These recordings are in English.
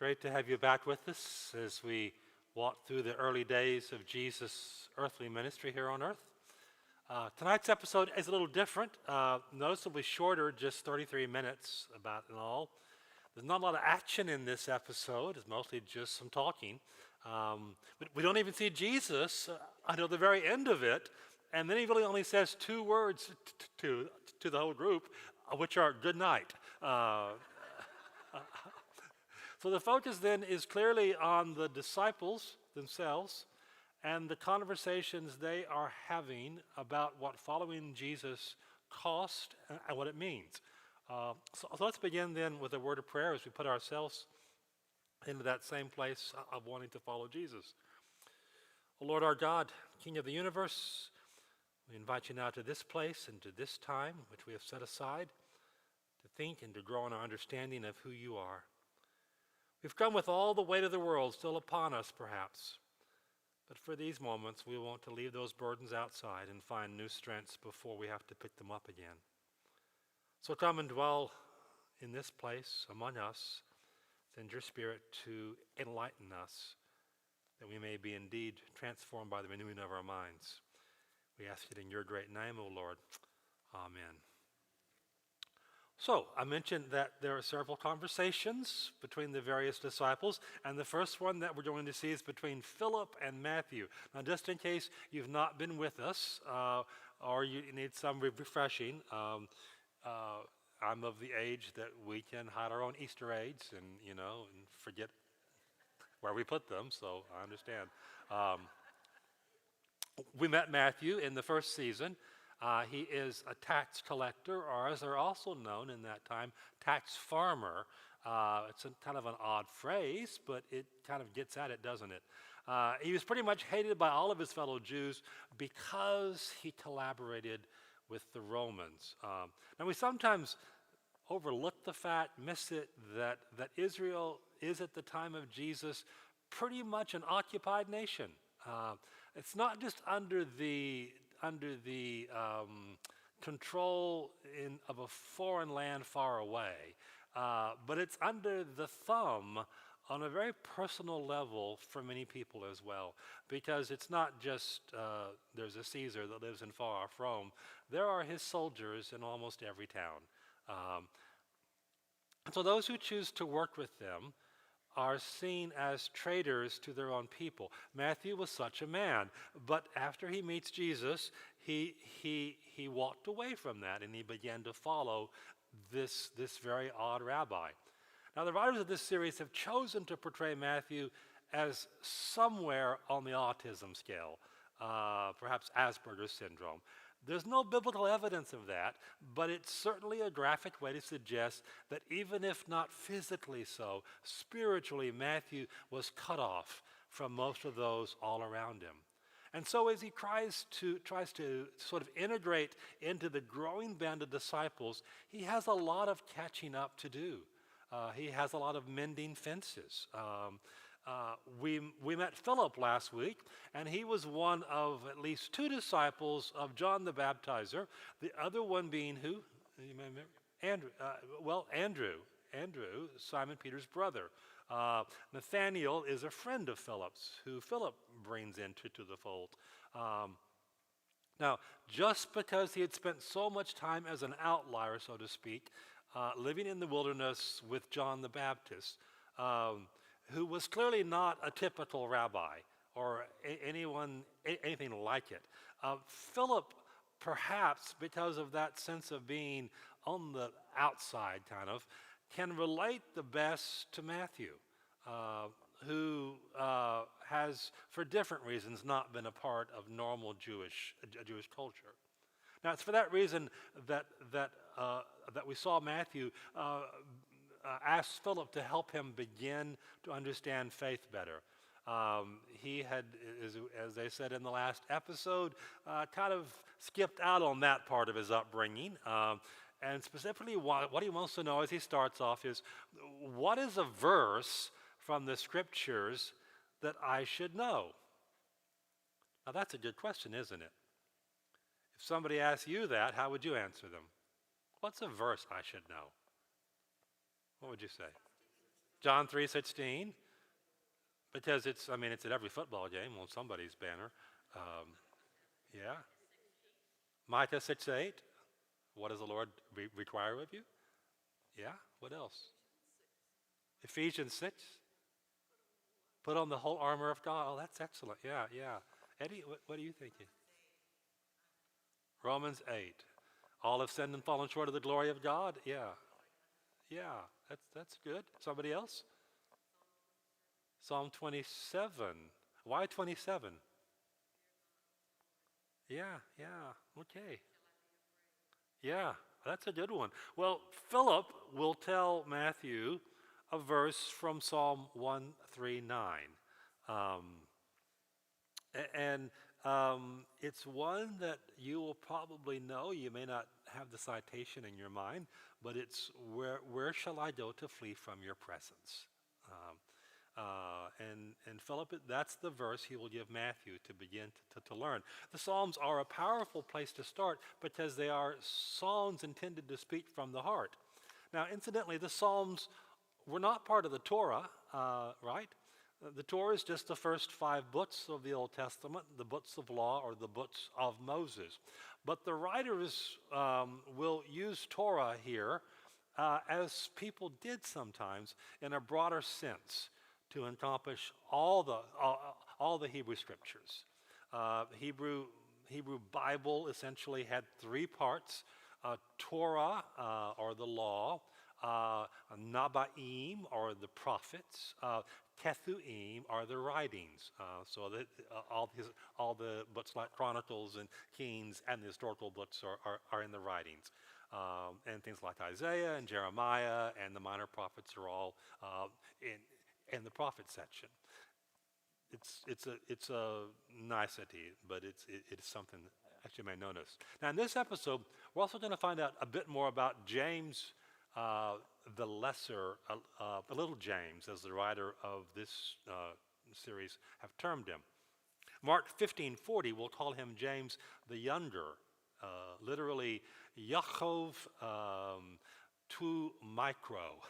Great to have you back with us as we walk through the early days of Jesus' earthly ministry here on earth. Tonight's episode is a little different, noticeably shorter, just 33 minutes about in all. There's not a lot of action in this episode. It's mostly just some talking. But we don't even see Jesus until the very end of it, and then he really only says two words to the whole group, which are good night. So the focus then is clearly on the disciples themselves and the conversations they are having about what following Jesus cost and what it means. So let's begin then with a word of prayer as we put ourselves into that same place of wanting to follow Jesus. O Lord our God, King of the universe, we invite you now to this place and to this time which we have set aside to think and to grow in our understanding of who you are. We've come with all the weight of the world still upon us, perhaps. But for these moments, we want to leave those burdens outside and find new strengths before we have to pick them up again. So come and dwell in this place among us. Send your Spirit to enlighten us, that we may be indeed transformed by the renewing of our minds. We ask it in your great name, O Lord. Amen. So, I mentioned that there are several conversations between the various disciples, and the first one that we're going to see is between Philip and Matthew. Now, just in case you've not been with us, or you need some refreshing, I'm of the age that we can hide our own Easter eggs and forget where we put them, so I understand. We met Matthew in the first season. He is a tax collector, or as they're also known in that time, tax farmer. It's kind of an odd phrase, but it kind of gets at it, doesn't it? He was pretty much hated by all of his fellow Jews because he collaborated with the Romans. Now we sometimes overlook the fact, miss it, that Israel is at the time of Jesus pretty much an occupied nation. It's not just under the control of a foreign land far away, but it's under the thumb on a very personal level for many people as well, because it's not just there's a Caesar that lives in far off Rome. There are his soldiers in almost every town. And so those who choose to work with them are seen as traitors to their own people. Matthew was such a man, but after he meets Jesus, he walked away from that and he began to follow this very odd rabbi. Now the writers of this series have chosen to portray Matthew as somewhere on the autism scale, perhaps Asperger's syndrome. There's no biblical evidence of that, but it's certainly a graphic way to suggest that even if not physically so, spiritually Matthew was cut off from most of those all around him. And so as he tries to sort of integrate into the growing band of disciples, he has a lot of catching up to do. He has a lot of mending fences. We met Philip last week, and he was one of at least two disciples of John the Baptizer, the other one being who? You may remember? Andrew, Simon Peter's brother. Nathaniel is a friend of Philip's, who Philip brings into the fold. Now, just because he had spent so much time as an outlier, so to speak, living in the wilderness with John the Baptist, who was clearly not a typical rabbi or anything like it. Philip, perhaps because of that sense of being on the outside kind of, can relate the best to Matthew, who has, for different reasons, not been a part of normal Jewish culture. Now, it's for that reason that we saw Matthew asked Philip to help him begin to understand faith better. He had, as they said in the last episode, kind of skipped out on that part of his upbringing. And specifically what he wants to know as he starts off is, what is a verse from the scriptures that I should know? Now that's a good question, isn't it? If somebody asks you that, how would you answer them? What's a verse I should know? What would you say? John 3:16, because it's at every football game on somebody's banner. Um, yeah. Micah 6:8, what does the Lord require of you? Yeah. What else? Ephesians 6, put on the whole armor of God. Oh, that's excellent. Yeah, yeah. Eddie, what are you thinking? Romans 8. All have sinned and fallen short of the glory of God. Yeah, yeah. That's good. Somebody else? Psalm 27. Why 27? Yeah, yeah. Okay. Yeah, that's a good one. Well, Philip will tell Matthew a verse from Psalm 139. Um, and it's one that you will probably know. You may not have the citation in your mind, but it's where shall I go to flee from your presence? Um, and Philip, that's the verse he will give Matthew to begin to learn. The Psalms are a powerful place to start because they are songs intended to speak from the heart. Now, incidentally, the Psalms were not part of the Torah, right? The Torah is just the first 5 books of the Old Testament, the books of law or the books of Moses. But the writers will use Torah here as people did sometimes in a broader sense to encompass all the Hebrew scriptures. Hebrew Bible essentially had 3 parts: Torah or the law, Nabaim or the prophets, Kethuim are the writings. So that all the books like Chronicles and Kings and the historical books are in the writings. And things like Isaiah and Jeremiah and the minor prophets are all in the prophet section. It's a nicety, but it's something that you may notice. Now, in this episode, we're also going to find out a bit more about James the Lesser, little James, as the writer of this series have termed him. Mark 15:40 will call him James the Younger, literally Yaakov tu micro.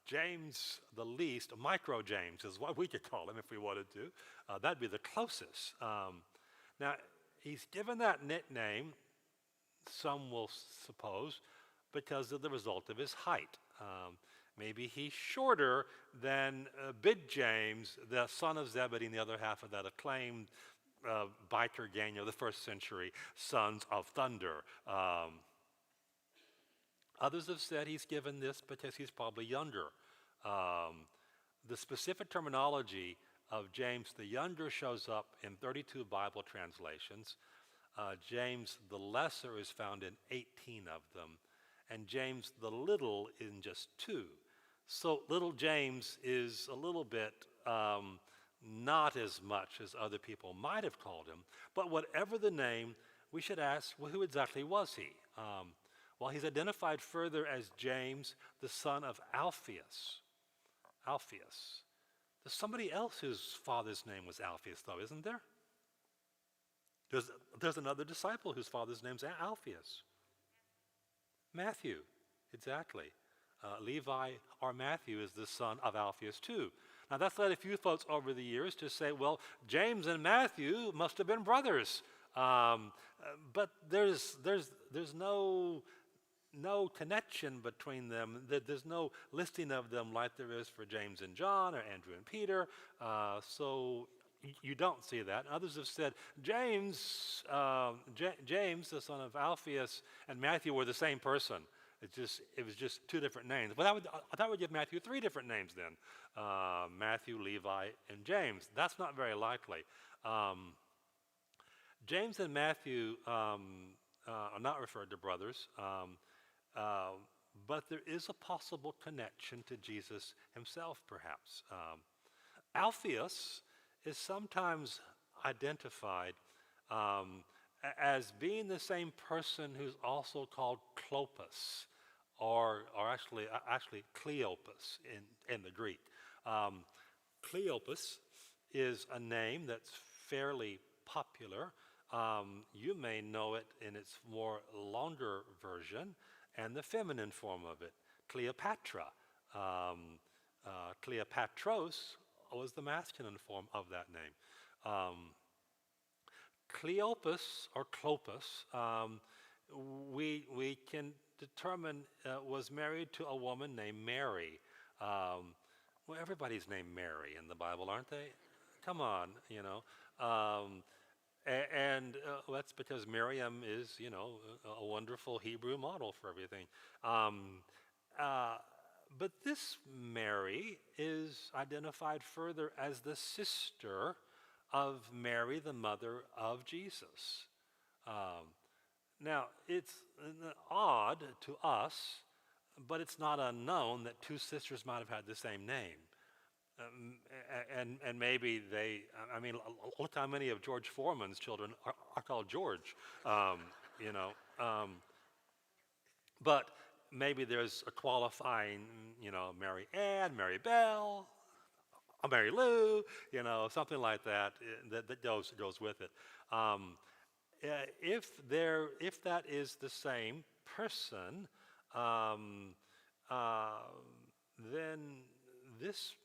James the least, micro James is what we could call him if we wanted to. That'd be the closest. Now, he's given that nickname, some will suppose, because of the result of his height. Maybe he's shorter than Big James, the son of Zebedee, and the other half of that acclaimed biker gang of the first century, Sons of Thunder. Others have said he's given this because he's probably younger. The specific terminology of James the Younger shows up in 32 Bible translations. James the Lesser is found in 18 of them, and James the Little in just 2. So little James is a little bit not as much as other people might have called him. But whatever the name, we should ask, well, who exactly was he? Well, he's identified further as James, the son of Alphaeus. Alphaeus. There's somebody else whose father's name was Alphaeus, though, isn't there? There's another disciple whose father's name's Alphaeus. Matthew, exactly. Levi or Matthew is the son of Alphaeus too. Now that's led a few folks over the years to say, well, James and Matthew must have been brothers. But there's no connection between them. There's no listing of them like there is for James and John or Andrew and Peter. So you don't see that. Others have said James, the son of Alphaeus, and Matthew were the same person. It was just 2 different names. But that would give Matthew 3 different names then. Matthew, Levi, and James. That's not very likely. James and Matthew are not referred to brothers, but there is a possible connection to Jesus himself, perhaps. Alphaeus is sometimes identified as being the same person who's also called Cleopas, or actually Cleopas in the Greek. Cleopas is a name that's fairly popular. You may know it in its more longer version and the feminine form of it, Cleopatra. Cleopatros was the masculine form of that name. Cleopas or Clopas, we can determine was married to a woman named Mary. Well, everybody's named Mary in the Bible, aren't they? Come on, you know. And that's because Miriam is, you know, a wonderful Hebrew model for everything. Uh, but this Mary is identified further as the sister of Mary, the mother of Jesus. Um, Now, it's odd to us, but it's not unknown that two sisters might have had the same name. And maybe they, I mean, look how many of George Foreman's children are called George, um, you know. But maybe there's a qualifying, you know, Mary Ann, Mary Bell, or Mary Lou, you know, something like that that goes with it. Um, if that is the same person, um, uh, then this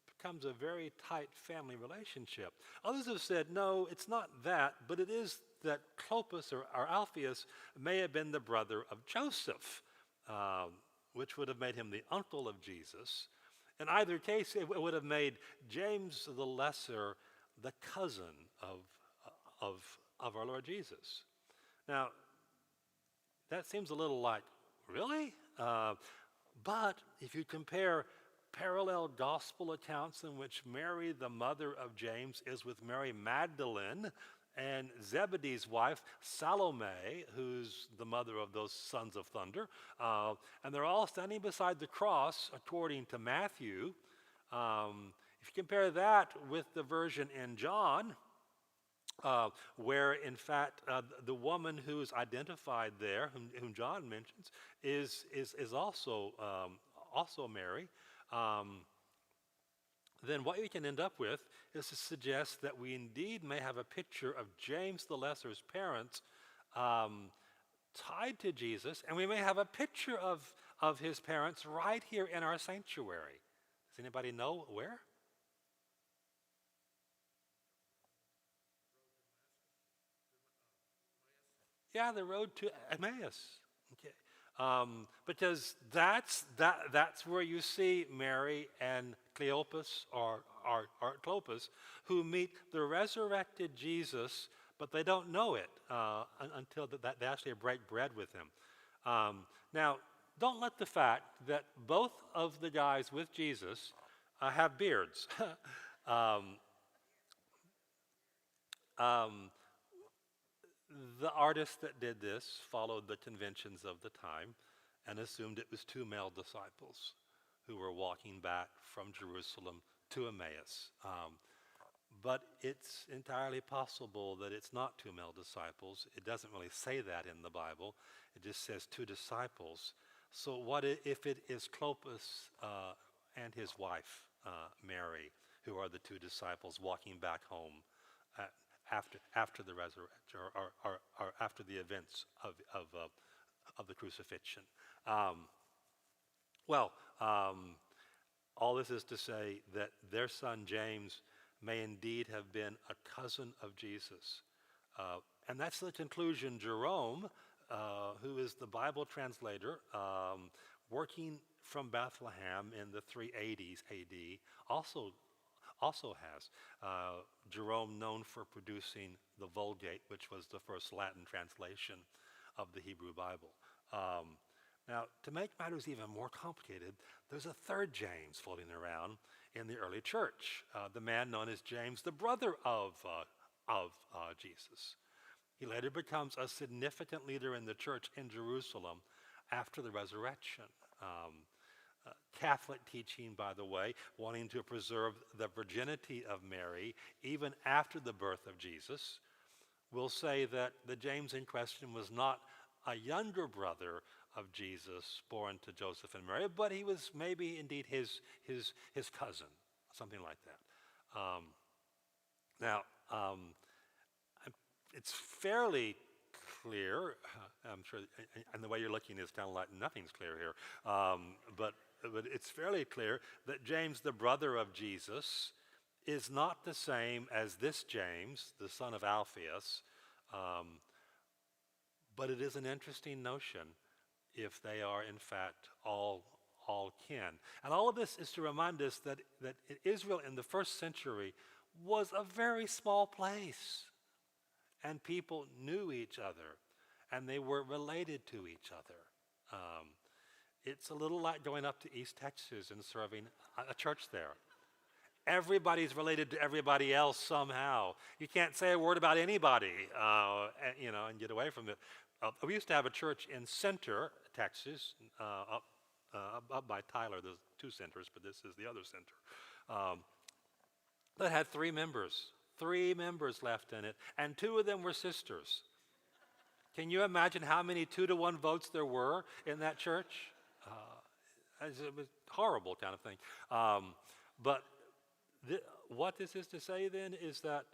becomes a very tight family relationship. Others have said, no, it's not that, but it is that Clopas or Alphaeus may have been the brother of Joseph, um, which would have made him the uncle of Jesus. In either case, it would have made James the Lesser the cousin of, of our Lord Jesus. Now, that seems a little like, really? But if you compare parallel gospel accounts in which Mary, the mother of James, is with Mary Magdalene and Zebedee's wife, Salome, who's the mother of those sons of thunder, and they're all standing beside the cross, according to Matthew. If you compare that with the version in John, where in fact the woman who is identified there, whom John mentions, is also Mary. Um, then what we can end up with is to suggest that we indeed may have a picture of James the Lesser's parents tied to Jesus, and we may have a picture of his parents right here in our sanctuary. Does anybody know where? Yeah, the road to Emmaus. Okay, because that's where you see Mary and Cleopas or Clopas, who meet the resurrected Jesus, but they don't know it until they actually break bread with him. Now, don't let the fact that both of the guys with Jesus have beards. um, um, The artist that did this followed the conventions of the time and assumed it was two male disciples who were walking back from Jerusalem to Emmaus. But it's entirely possible that it's not two male disciples. It doesn't really say that in the Bible. It just says two disciples. So what if it is Clopas and his wife, Mary, who are the two disciples walking back home uh, after the resurrection or after the events of the crucifixion? Um, well, all this is to say that their son James may indeed have been a cousin of Jesus. And that's the conclusion Jerome, who is the Bible translator, working from Bethlehem in the 380s AD, also has. Jerome, known for producing the Vulgate, which was the first Latin translation of the Hebrew Bible. Now, to make matters even more complicated, there's a third James floating around in the early church, the man known as James, the brother of Jesus. He later becomes a significant leader in the church in Jerusalem after the resurrection. Catholic teaching, by the way, wanting to preserve the virginity of Mary even after the birth of Jesus, will say that the James in question was not a younger brother of Jesus born to Joseph and Mary, but he was maybe indeed his cousin, something like that. Now, it's fairly clear. I'm sure, and the way you're looking is kind of like nothing's clear here. But it's fairly clear that James, the brother of Jesus, is not the same as this James, the son of Alphaeus. Um, but it is an interesting notion if they are in fact all kin. And all of this is to remind us that Israel in the first century was a very small place, and people knew each other, and they were related to each other. Um, it's a little like going up to East Texas and serving a church there. Everybody's related to everybody else somehow. You can't say a word about anybody, and get away from it. We used to have a church in Center, Texas, up by Tyler. There's two centers, but this is the other center. That had three members left in it, and two of them were sisters. Can you imagine how many 2-to-1 votes there were in that church? It was horrible kind of thing. But what this is to say then is that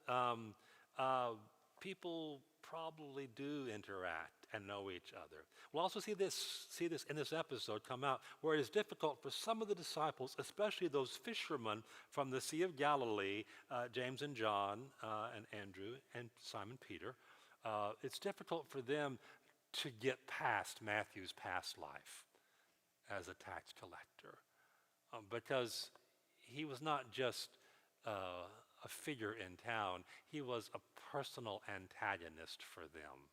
people probably do interact and know each other. We'll also see this in this episode come out, where it is difficult for some of the disciples, especially those fishermen from the Sea of Galilee, James and John and Andrew and Simon Peter. It's difficult for them to get past Matthew's past life as a tax collector, because he was not just a figure in town. He was a personal antagonist for them.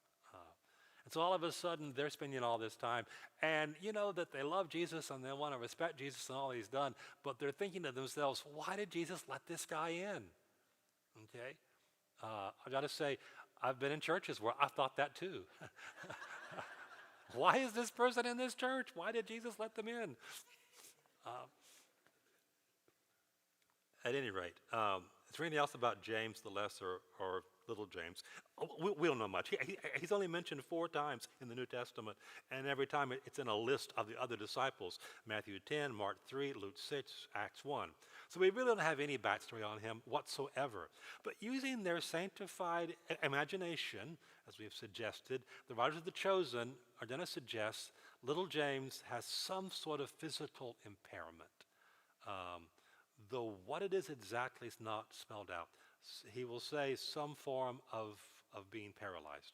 And so all of a sudden, they're spending all this time, and you know that they love Jesus and they want to respect Jesus and all he's done, but they're thinking to themselves, why did Jesus let this guy in? Okay? I got to say, I've been in churches where I thought that too. Why is this person in this church? Why did Jesus let them in? At any rate, is there anything else about James the Lesser or little James? We don't know much. He's only mentioned 4 times in the New Testament, and every time it's in a list of the other disciples. Matthew 10, Mark 3, Luke 6, Acts 1. So we really don't have any backstory on him whatsoever. But using their sanctified imagination, as we have suggested, the writers of The Chosen are going to suggest little James has some sort of physical impairment. Though what it is exactly is not spelled out. He will say some form of being paralyzed.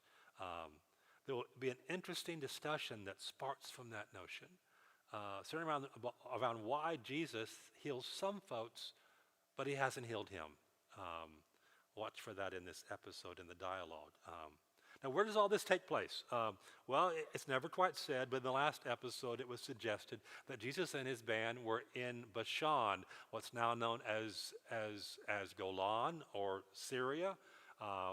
There will be an interesting discussion that sparks from that notion, certainly around why Jesus heals some folks, but he hasn't healed him. Watch for that in this episode in the dialogue. Now, where does all this take place? Well, it's never quite said, but in the last episode it was suggested that Jesus and his band were in Bashan, what's now known as Golan or Syria,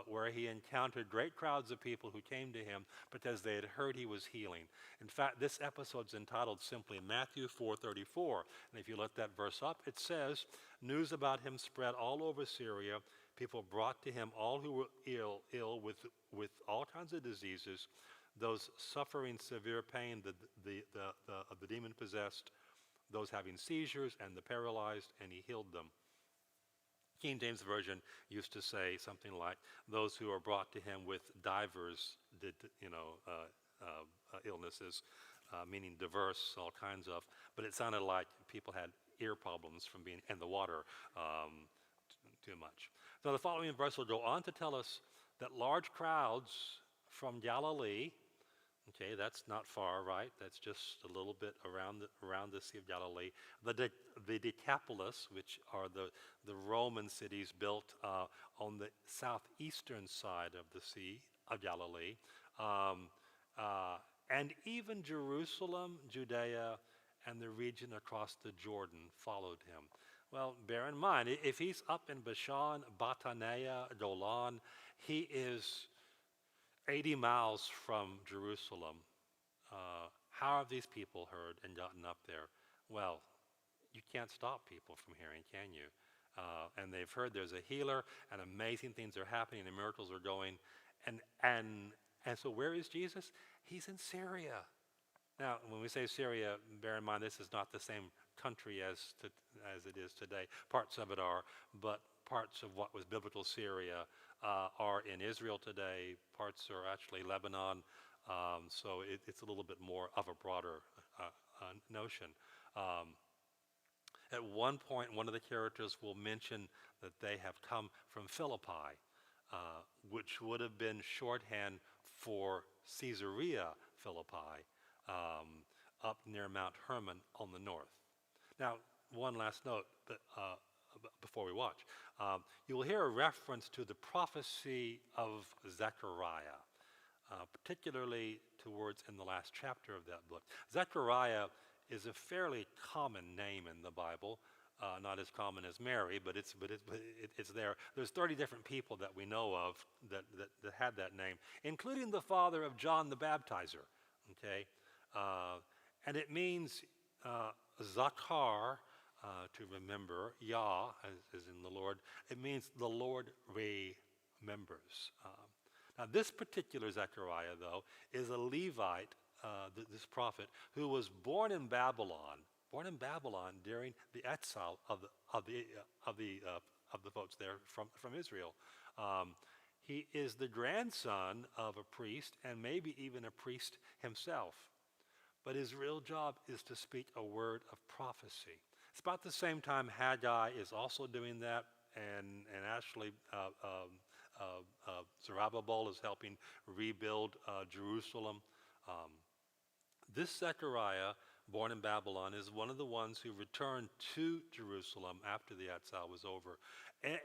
where he encountered great crowds of people who came to him because they had heard he was healing. In fact, this episode's entitled simply Matthew 4:34, and if you look that verse up, it says, news about him spread all over Syria. People brought to him all who were ill with all kinds of diseases, those suffering severe pain, the demon-possessed, those having seizures, and the paralyzed, and he healed them. King James Version used to say something like, those who are brought to him with divers, illnesses, meaning diverse, all kinds of, but it sounded like people had ear problems from being in the water too much. Now the following verse will go on to tell us that large crowds from Galilee, okay, that's not far, right? That's just a little bit around the Sea of Galilee. The Decapolis, which are the Roman cities built on the southeastern side of the Sea of Galilee, and even Jerusalem, Judea, and the region across the Jordan followed him. Well, bear in mind, if he's up in Bashan, Batanea, Golan, he is 80 miles from Jerusalem. How have these people heard and gotten up there? Well, you can't stop people from hearing, can you? And they've heard there's a healer, and amazing things are happening, and miracles are going. And so where is Jesus? He's in Syria. Now, when we say Syria, bear in mind this is not the same country as it is today. Parts of it are, but parts of what was biblical Syria are in Israel today. Parts are actually Lebanon. So it's a little bit more of a broader notion. Um, at one point, one of the characters will mention that they have come from Philippi, which would have been shorthand for Caesarea Philippi, up near Mount Hermon on the north. Now, one last note before we watch. You will hear a reference to the prophecy of Zechariah, particularly towards in the last chapter of that book. Zechariah is a fairly common name in the Bible, not as common as Mary, but it's there. There's 30 different people that we know of that had that name, including the father of John the Baptizer. Okay, and it means Zakar, to remember, Yah, as in the Lord. It means the Lord remembers. Now, this particular Zechariah, though, is a Levite, this prophet, who was born in Babylon during the exile of the folks there from Israel. He is the grandson of a priest, and maybe even a priest himself. But his real job is to speak a word of prophecy. It's about the same time Haggai is also doing that, and actually Zerubbabel is helping rebuild Jerusalem. This Zechariah, born in Babylon, is one of the ones who returned to Jerusalem after the exile was over.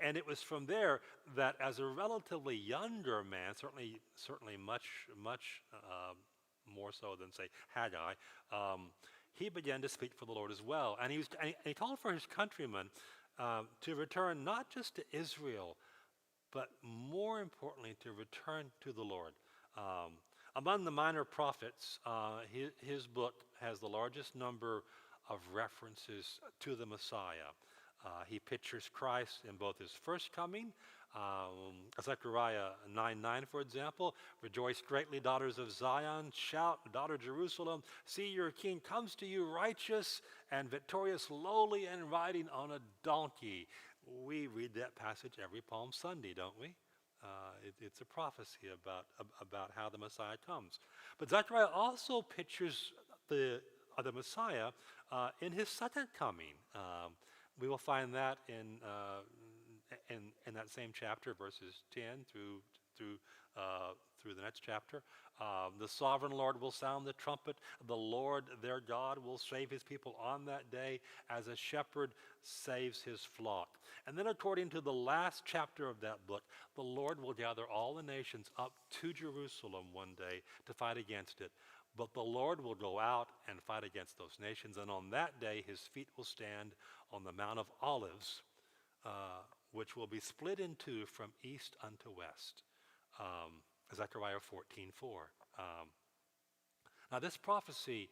And it was from there that, as a relatively younger man, certainly much more so than, say, Haggai, he began to speak for the Lord as well. And he called for his countrymen to return not just to Israel, but more importantly, to return to the Lord. Among the minor prophets, his book has the largest number of references to the Messiah. He pictures Christ in both his first coming, Zechariah 9:9, for example, rejoice greatly, daughters of Zion, shout, daughter Jerusalem, see your king comes to you righteous and victorious, lowly and riding on a donkey. We read that passage every Palm Sunday, don't we? It's a prophecy about how the Messiah comes. But Zechariah also pictures the Messiah in his second coming. We will find that in that same chapter, verses 10 through the next chapter. The sovereign Lord will sound the trumpet. The Lord, their God, will save his people on that day as a shepherd saves his flock. And then, according to the last chapter of that book, the Lord will gather all the nations up to Jerusalem one day to fight against it. But the Lord will go out and fight against those nations, and on that day his feet will stand on the Mount of Olives, which will be split in two from east unto west. Zechariah 14:4. Now, this prophecy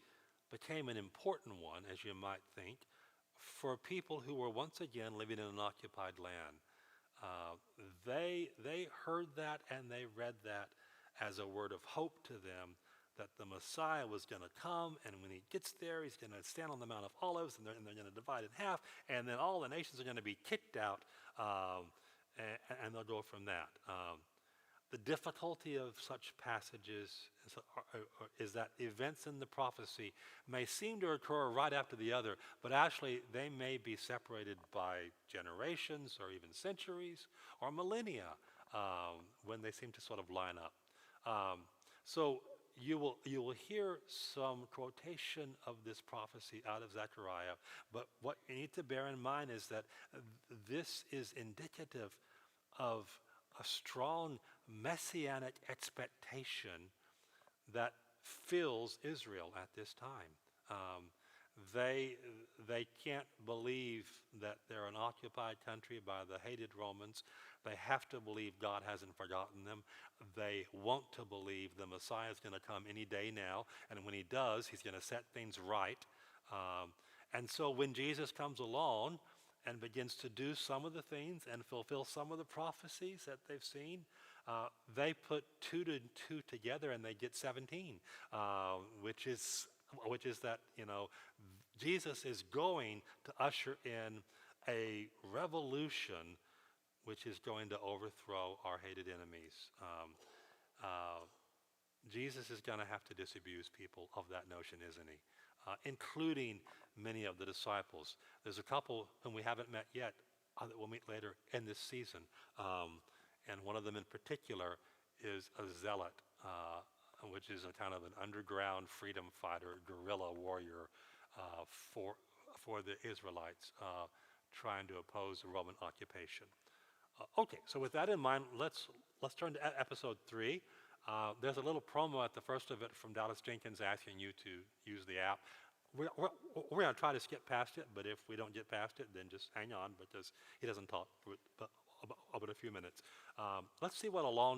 became an important one, as you might think, for people who were once again living in an occupied land. They heard that and they read that as a word of hope to them, that the Messiah was going to come, and when he gets there, he's going to stand on the Mount of Olives, and they're going to divide in half, and then all the nations are going to be kicked out, and they'll go from that. The difficulty of such passages is that events in the prophecy may seem to occur right after the other, but actually they may be separated by generations or even centuries or millennia when they seem to sort of line up. So you will hear some quotation of this prophecy out of Zechariah, but what you need to bear in mind is that this is indicative of a strong messianic expectation that fills Israel at this time. They can't believe that they're an occupied country by the hated Romans. They have to believe God hasn't forgotten them. They want to believe the Messiah is going to come any day now, and when he does, he's going to set things right. And so when Jesus comes along and begins to do some of the things and fulfill some of the prophecies that they've seen, they put 2 to 2 together and they get 17, which is that, Jesus is going to usher in a revolution which is going to overthrow our hated enemies. Jesus is going to have to disabuse people of that notion, isn't he? Including many of the disciples. There's a couple whom we haven't met yet that we'll meet later in this season. And one of them in particular is a zealot, which is a kind of an underground freedom fighter, guerrilla warrior for the Israelites trying to oppose the Roman occupation. Okay, so with that in mind, let's turn to episode 3. There's a little promo at the first of it from Dallas Jenkins asking you to use the app. We're going to try to skip past it, but if we don't get past it, then just hang on because he doesn't talk for about a few minutes. Let's see what a long